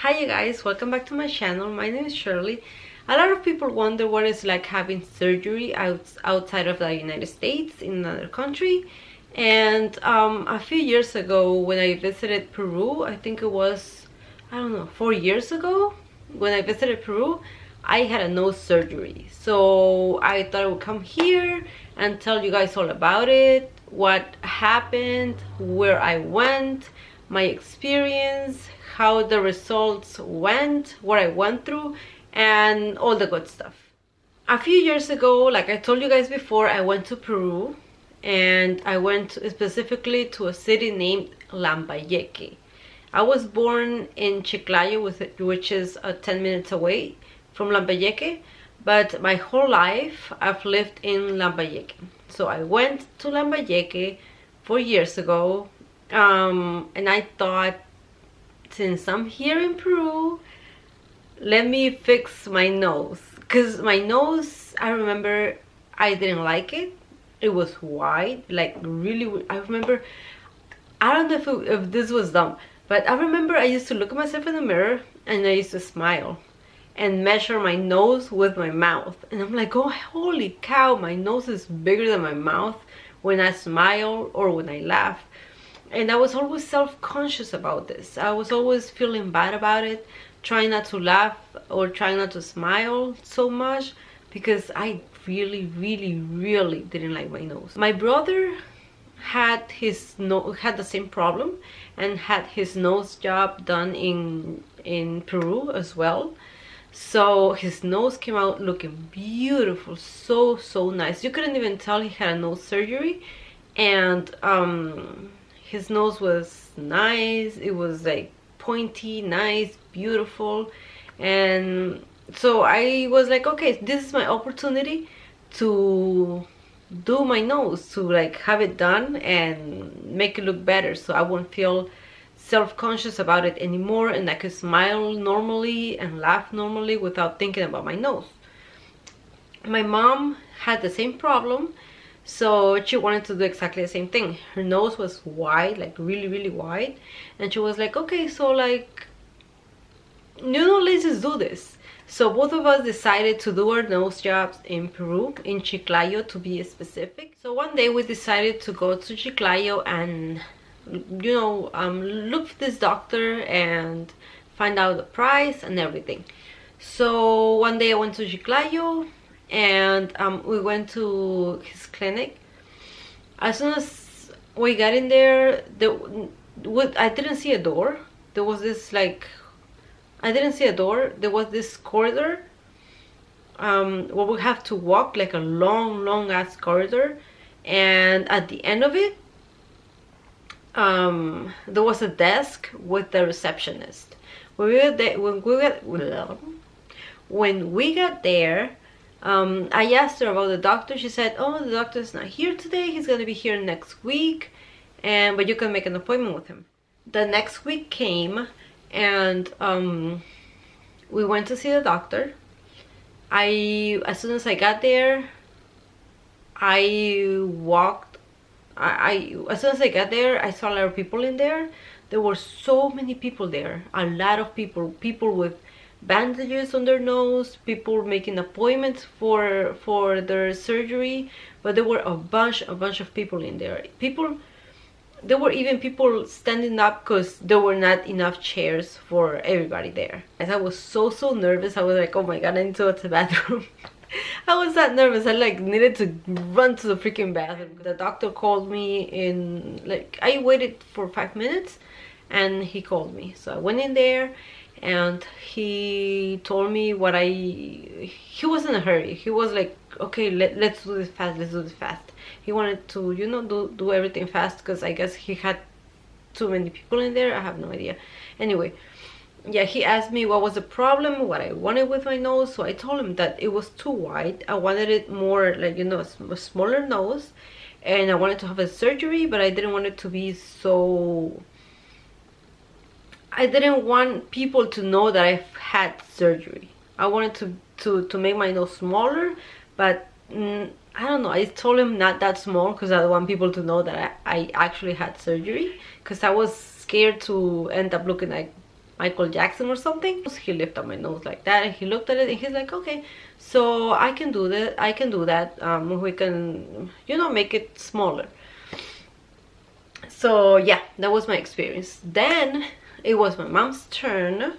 Hi you guys, welcome back to my channel. My name is Shirley. A lot of people wonder what it's like having surgery outside of the United States in another country. And a few years ago when I visited Peru, I think it was, I don't know, 4 years ago when I visited Peru, I had a nose surgery. So I thought I would come here and tell you guys all about it, what happened, where I went, my experience, how the results went, what I went through, and all the good stuff. A few years ago, like I told you guys before, I went to Peru, and I went specifically to a city named Lambayeque. I was born in Chiclayo, which is 10 minutes away from Lambayeque, but my whole life I've lived in Lambayeque. So I went to Lambayeque 4 years ago, and I thought, since I'm here in Peru, let me fix my nose. Because my nose, I remember I didn't like it. It was wide, like really, I remember, I don't know if this was dumb, but I remember I used to look at myself in the mirror and I used to smile and measure my nose with my mouth. And I'm like, oh, holy cow, my nose is bigger than my mouth when I smile or when I laugh. And I was always self-conscious about this. I was always feeling bad about it, trying not to laugh or trying not to smile so much because I really didn't like my nose. My brother had the same problem and had his nose job done in Peru as well. So his nose came out looking beautiful, so nice. You couldn't even tell he had a nose surgery, and his nose was nice. It was like pointy, nice, beautiful. And so I was like, okay, this is my opportunity to do my nose, to like have it done and make it look better, so I won't feel self-conscious about it anymore, and I could smile normally and laugh normally without thinking about my nose. My mom had the same problem, so she wanted to do exactly the same thing. Her nose was wide, like really wide, and she was like, okay, so like, let's just do this. So both of us decided to do our nose jobs in Peru, in Chiclayo to be specific. So one day we decided to go to Chiclayo and look for this doctor and find out the price and everything. So one day I went to Chiclayo and we went to his clinic. As soon as we got in there, I didn't see a door. There was this like, I didn't see a door. There was this corridor where we have to walk, like a long ass corridor, and at the end of it there was a desk with the receptionist. When we got there, I asked her about the doctor. She said, oh, the doctor's not here today, he's gonna be here next week, but you can make an appointment with him. The next week came, and we went to see the doctor. As soon as I got there, as soon as I got there, I saw a lot of people in there. There were so many people there, a lot of people with bandages on their nose, people making appointments for their surgery. But there were a bunch of people in there. There were even people standing up because there were not enough chairs for everybody there. As I was so nervous, I was like, oh my god, I need to go to the bathroom. I was that nervous, I like needed to run to the freaking bathroom. The doctor called me in, like, I waited for 5 minutes and he called me. So I went in there and he told me he was in a hurry. He was like, okay, let's do this fast. He wanted to do everything fast because I guess he had too many people in there. I have no idea. Anyway, yeah, he asked me what was the problem, what I wanted with my nose. So I told him that it was too wide. I wanted it more like, a smaller nose, and I wanted to have a surgery, but I didn't want it to be so, I didn't want people to know that I've had surgery. I wanted to make my nose smaller, but I don't know, I told him not that small because I don't want people to know that I actually had surgery, because I was scared to end up looking like Michael Jackson or something. He lifted up my nose like that, and he looked at it, and he's like, okay, so I can do that. I can do that. We can, you know, make it smaller. So yeah, that was my experience. Then it was my mom's turn,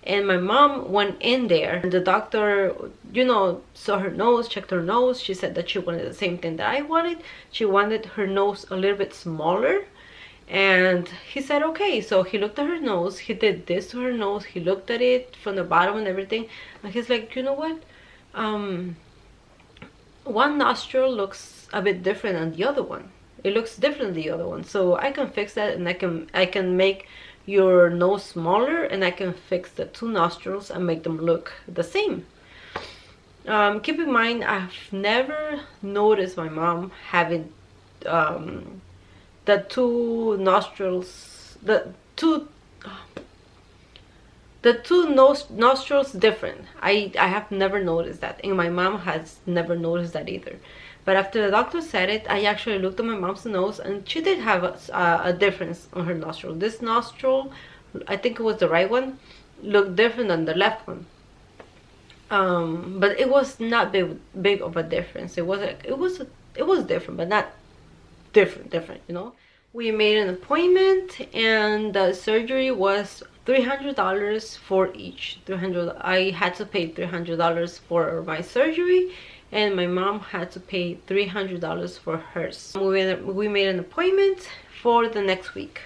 and my mom went in there, and the doctor, you know, saw her nose, checked her nose. She said that she wanted the same thing that I wanted. She wanted her nose a little bit smaller. And he said okay. So he looked at her nose, he did this to her nose, he looked at it from the bottom and everything, and he's like, you know what, one nostril looks a bit different than the other one. It looks different than the other one, so I can fix that, and I can make your nose smaller, and I can fix the two nostrils and make them look the same. Keep in mind, I've never noticed my mom having the two nostrils, the two nostrils different. I have never noticed that, and my mom has never noticed that either. But after the doctor said it, I actually looked at my mom's nose, and she did have a difference on her nostril. This nostril, I think it was the right one, looked different than the left one. But it was not big of a difference. It was different, but not different, you know. We made an appointment, and the surgery was $300 for each. I had to pay $300 for my surgery, and my mom had to pay $300 for hers. We made an appointment for the next week.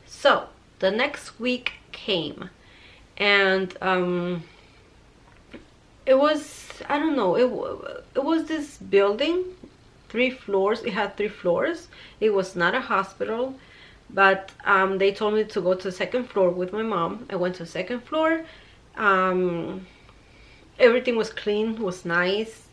So the next week came, and it was, I don't know, it was this building, 3 floors. It had 3 floors. It was not a hospital, but they told me to go to the 2nd floor with my mom. I went to the 2nd floor. Everything was clean, was nice.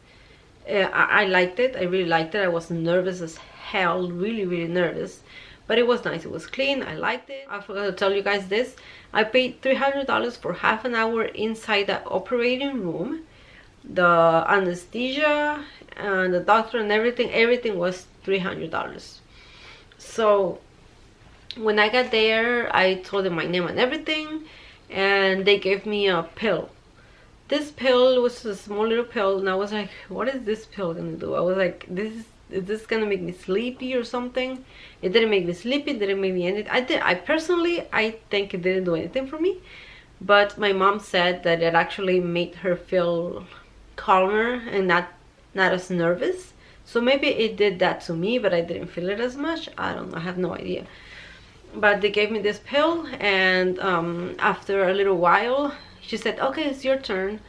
I liked it. I really liked it. I was nervous as hell, really nervous, but it was nice. It was clean. I liked it. I forgot to tell you guys this. I paid $300 for half an hour inside the operating room. The anesthesia and the doctor and everything was $300. So when I got there, I told them my name and everything, and they gave me a pill. This pill was a small little pill, and I was like, what is this pill gonna do? I was like, is this gonna make me sleepy or something? It didn't make me sleepy. It didn't make me anything. I personally think it didn't do anything for me, but my mom said that it actually made her feel calmer and not as nervous. So maybe it did that to me, but I didn't feel it as much. I don't know, I have no idea. But they gave me this pill, and after a little while she said, okay, it's your turn.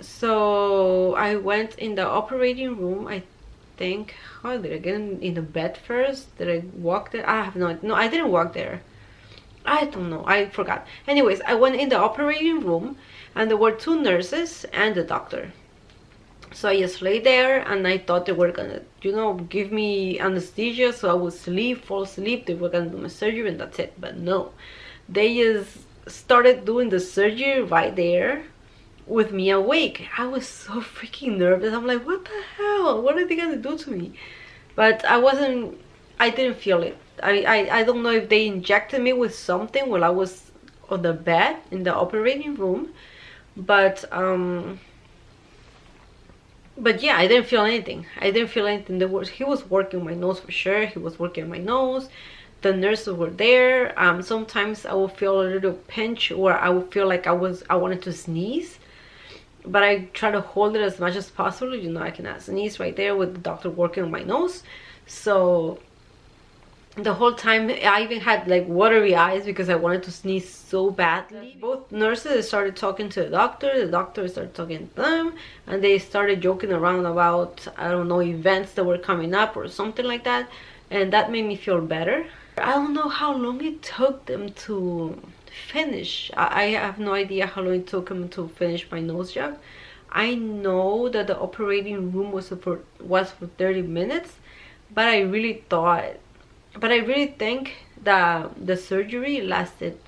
So I went in the operating room. I think, how did I get in the bed first? Did I walk there? I have no, I didn't walk there. I don't know, I forgot. Anyways, I went in the operating room, and there were 2 nurses and the doctor. So I just lay there, and I thought they were gonna, you know, give me anesthesia so I would fall asleep. They were gonna do my surgery and that's it. But no, they just started doing the surgery right there with me awake. I was so freaking nervous. I'm like, what the hell? What are they gonna do to me? But I didn't feel it. I don't know if they injected me with something while I was on the bed in the operating room, but yeah, I didn't feel anything. He was working my nose for sure. He was working my nose. The nurses were there. Sometimes I would feel a little pinch, or I would feel like I wanted to sneeze, but I try to hold it as much as possible. You know, I cannot sneeze right there with the doctor working on my nose. So the whole time I even had like watery eyes because I wanted to sneeze so badly. Both nurses started talking to the doctor started talking to them, and they started joking around about, I don't know, events that were coming up or something like that, and that made me feel better. I don't know how long it took them to finish. I have no idea how long it took them to finish my nose job. I know that the operating room was for 30 minutes, but I really think that the surgery lasted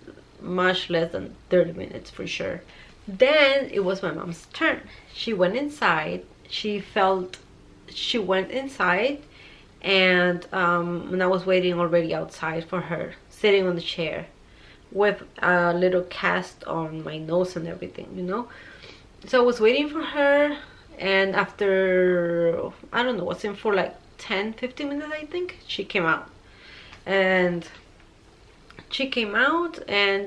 much less than 30 minutes for sure. Then it was my mom's turn. She went inside. She went inside, and I was waiting already outside for her, sitting on the chair. with a little cast on my nose and everything, you know. So I was waiting for her, and after, I don't know, what's in for like 10-15 minutes, I think, she came out. And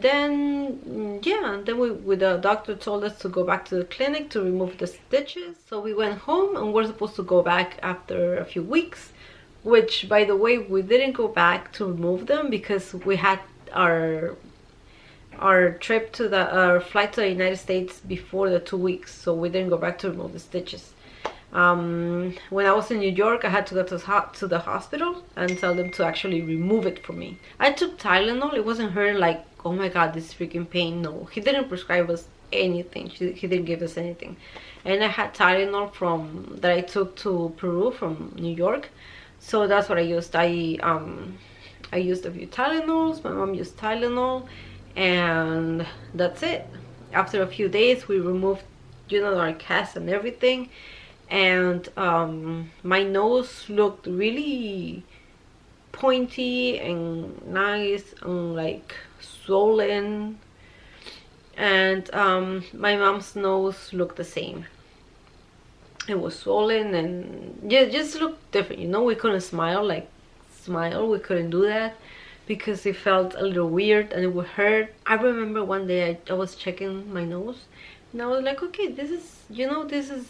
then yeah, and then the doctor told us to go back to the clinic to remove the stitches. So we went home, and we're supposed to go back after a few weeks, which, by the way, we didn't go back to remove them because we had our trip to our flight to the United States before the 2 weeks, so we didn't go back to remove the stitches. When I was in New York, I had to go to the hospital and tell them to actually remove it for me. I took Tylenol. It wasn't her like, oh my god, this freaking pain. No, he didn't prescribe us anything. He didn't give us anything. And I had Tylenol that I took to Peru from New York, so that's what I used. I used a few Tylenols. My mom used Tylenol, and that's it. After a few days, we removed, you know, our cast and everything. And my nose looked really pointy and nice and like swollen, and my mom's nose looked the same. It was swollen and yeah, just looked different, you know. We couldn't smile, we couldn't do that because it felt a little weird and it would hurt. I remember one day I was checking my nose, and I was like, okay, this is, you know, this is,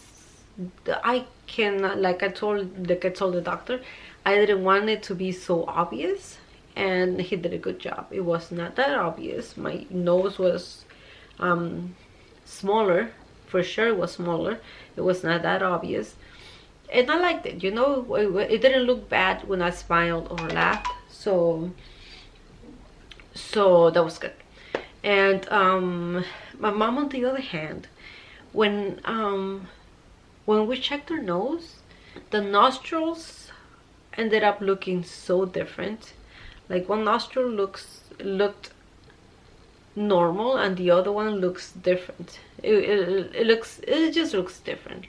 I cannot, like I told the doctor, I didn't want it to be so obvious, and he did a good job. It was not that obvious. My nose was smaller, for sure it was smaller. It was not that obvious, and I liked it, you know. It didn't look bad when I smiled or laughed, so that was good. And my mom, on the other hand, when we checked her nose, the nostrils ended up looking so different. Like one nostril looked normal, and the other one looks different. It just looks different.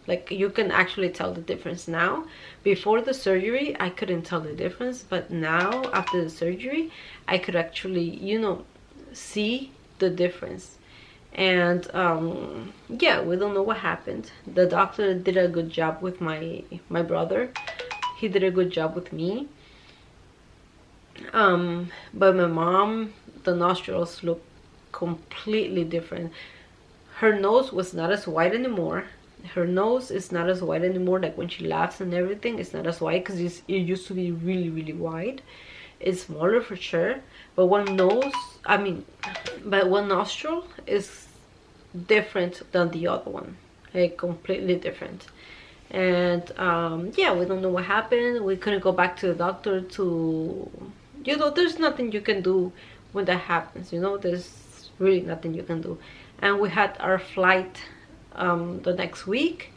Like you can actually tell the difference now. Before the surgery, I couldn't tell the difference, but now after the surgery, I could actually, you know, see the difference. And yeah, we don't know what happened. The doctor did a good job with my brother. He did a good job with me. But my mom, the nostrils look completely different. Her nose was not as wide anymore. Her nose is not as wide anymore. Like when she laughs and everything, it's not as wide, because it used to be really, really wide. It's smaller for sure, but one nostril is different than the other one, like completely different. And yeah, we don't know what happened. We couldn't go back to the doctor to, you know, there's nothing you can do when that happens, you know. There's really nothing you can do. And we had our flight the next week,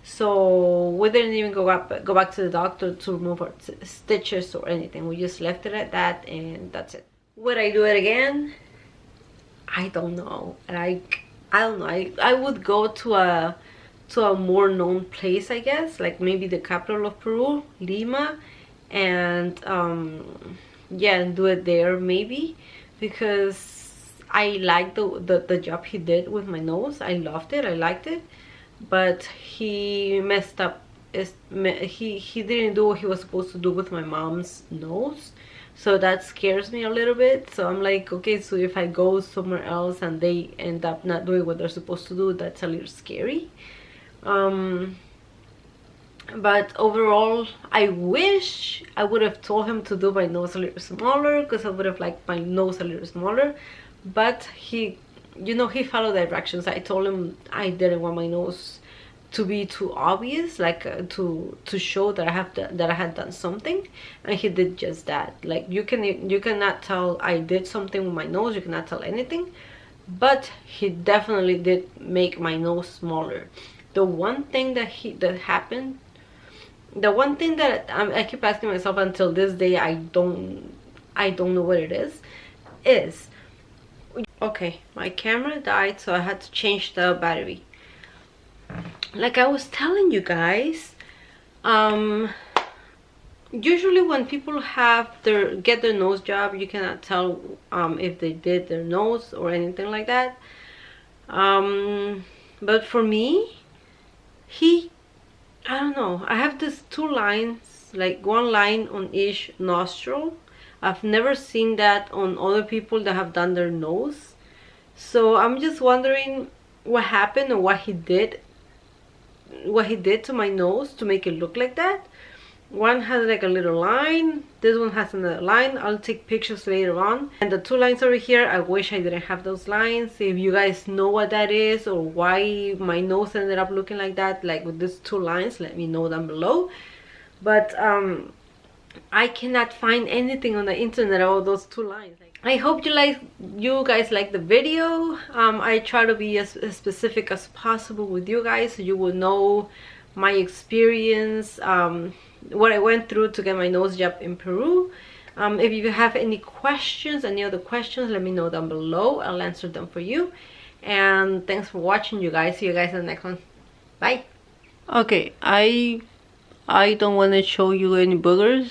so we didn't even go back to the doctor to remove our stitches or anything. We just left it at that, and that's it. Would I do it again? I don't know. Like, I don't know. I would go to a more known place, I guess, like maybe the capital of Peru, Lima, and yeah, and do it there maybe, because I liked the job he did with my nose. I loved it. I liked it, but he messed up. He didn't do what he was supposed to do with my mom's nose, so that scares me a little bit. So I'm like, okay, so if I go somewhere else and they end up not doing what they're supposed to do, that's a little scary. But overall, I wish I would have told him to do my nose a little smaller, because I would have liked my nose a little smaller. But he, you know, he followed directions. I told him I didn't want my nose to be too obvious, like to show that I had done something, and he did just that. Like you cannot tell I did something with my nose. You cannot tell anything, but he definitely did make my nose smaller. The one thing that happened, the one thing that I keep asking myself until this day, I don't know what it is okay, my camera died, so I had to change the battery. Like I was telling you guys, usually when people get their nose job, you cannot tell if they did their nose or anything like that. But for me, I don't know, I have these two lines, like one line on each nostril. I've never seen that on other people that have done their nose. So I'm just wondering what happened or what he did to my nose to make it look like that. One has like a little line, this one has another line. I'll take pictures later on. And the two lines over here, I wish I didn't have those lines. If you guys know what that is or why my nose ended up looking like that, like with these two lines, let me know down below. But I cannot find anything on the internet about those two lines. I hope you guys like the video. I try to be as specific as possible with you guys so you will know my experience, what I went through to get my nose job in Peru. If you have any other questions, let me know down below. I'll answer them for you. And thanks for watching, you guys. See you guys in the next one. Bye. Okay, I don't want to show you any boogers,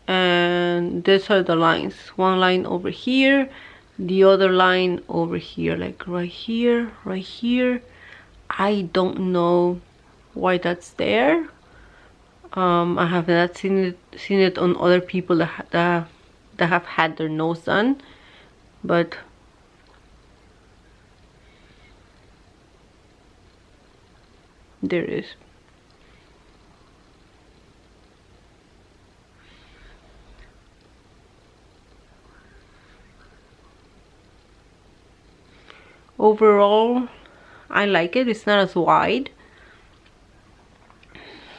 and these are the lines. One line over here, the other line over here, like right here, right here. I don't know why that's there. I have not seen it on other people that have had their nose done, but there it is. Overall, I like it. It's not as wide.